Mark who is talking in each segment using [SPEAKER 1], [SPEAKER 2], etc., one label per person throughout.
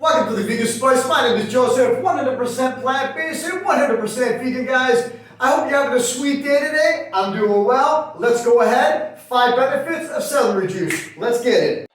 [SPEAKER 1] Welcome to the Vegan Spice. My name is Joseph, 100% plant-based and 100% vegan, guys. I hope you're having a sweet day today. I'm doing well. Let's go ahead. 5 benefits of celery juice. Let's get it.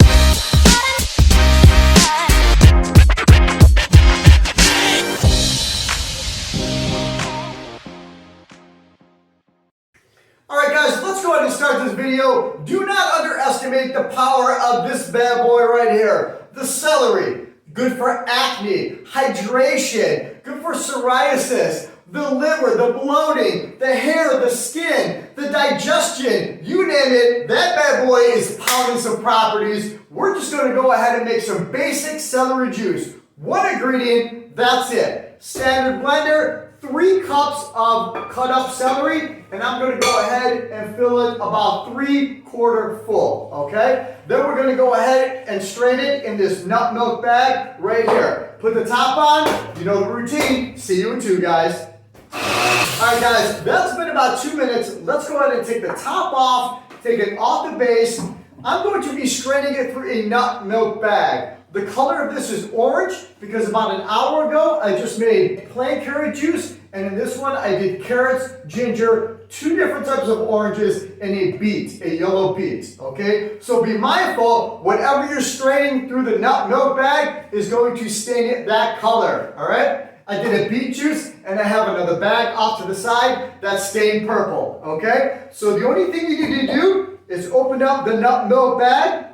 [SPEAKER 1] Alright guys, let's go ahead and start this video. Do not underestimate the power of this bad boy right here. The celery. Good for acne, hydration, good for psoriasis, the liver, the bloating, the hair, the skin, the digestion, you name it, that bad boy is pounding some properties. We're just going to go ahead and make some basic celery juice. One ingredient, that's it. Standard blender, 3 cups of cut up celery, and I'm going to go ahead and fill it about 3/4 full, okay? Then we're going to go ahead and strain it in this nut milk bag right here. Put the top on, you know the routine. See you in 2, guys. Alright guys, that's been about 2 minutes. Let's go ahead and take the top off, take it off the base. I'm going to be straining it through a nut milk bag. The color of this is orange because about an hour ago I just made plain carrot juice, and in this one I did carrots, ginger, 2 different types of oranges, and a beet, a yellow beet, okay? So be mindful, whatever you're straining through the nut milk bag is going to stain it that color, all right? I did a beet juice, and I have another bag off to the side that's stained purple, okay? So the only thing you need to do is open up the nut milk bag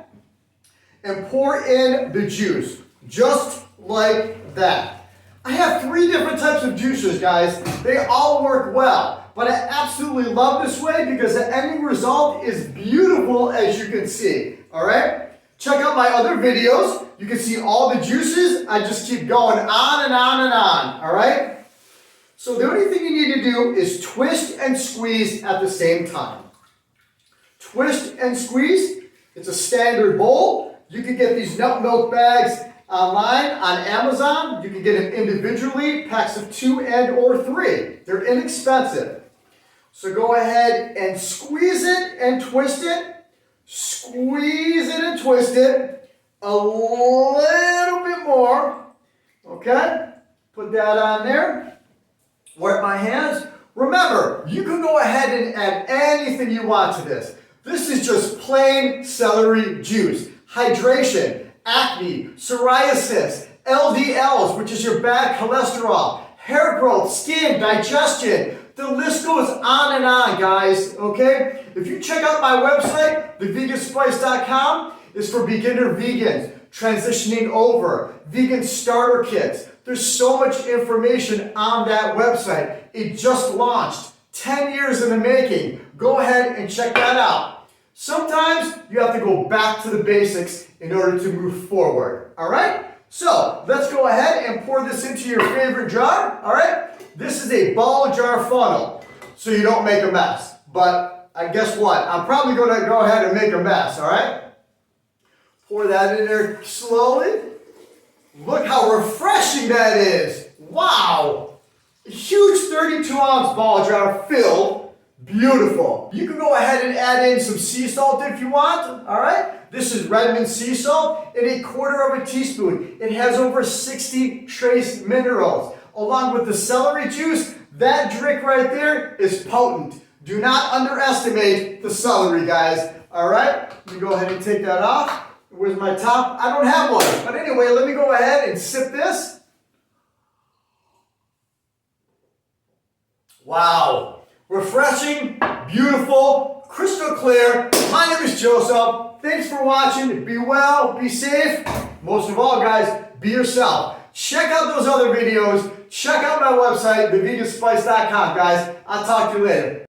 [SPEAKER 1] and pour in the juice, just like that. I have 3 different types of juices, guys. They all work well, but I absolutely love this way because the ending result is beautiful, as you can see, all right? Check out my other videos. You can see all the juices. I just keep going on and on and on, all right? So the only thing you need to do is twist and squeeze at the same time. Twist and squeeze. It's a standard bowl. You can get these nut milk bags online on Amazon. You can get them individually, packs of 2 and or 3. They're inexpensive. So go ahead and squeeze it and twist it. Squeeze it and twist it. A little bit more. Okay? Put that on there. Wipe my hands. Remember, you can go ahead and add anything you want to this. This is just plain celery juice. Hydration, acne, psoriasis, LDLs, which is your bad cholesterol, hair growth, skin, digestion. The list goes on and on, guys, okay? If you check out my website, theveganspice.com, is for beginner vegans, transitioning over, vegan starter kits. There's so much information on that website. It just launched, 10 years in the making. Go ahead and check that out. Sometimes you have to go back to the basics in order to move forward, all right? So let's go ahead and pour this into your favorite jar, all right? This is a ball jar funnel, so you don't make a mess. But guess what? I'm probably going to go ahead and make a mess, all right? Pour that in there slowly. Look how refreshing that is. Wow. A huge 32-ounce ball jar filled. Beautiful. You can go ahead and add in some sea salt if you want, all right? This is Redmond sea salt in 1/4 teaspoon. It has over 60 trace minerals. Along with the celery juice, that drink right there is potent. Do not underestimate the celery, guys, all right? Let me go ahead and take that off. Where's my top? I don't have one. But anyway, let me go ahead and sip this. Wow. Refreshing, beautiful, crystal clear. My name is Joseph. Thanks for watching. Be well, be safe. Most of all, guys, be yourself. Check out those other videos. Check out my website, theveganspice.com, guys. I'll talk to you later.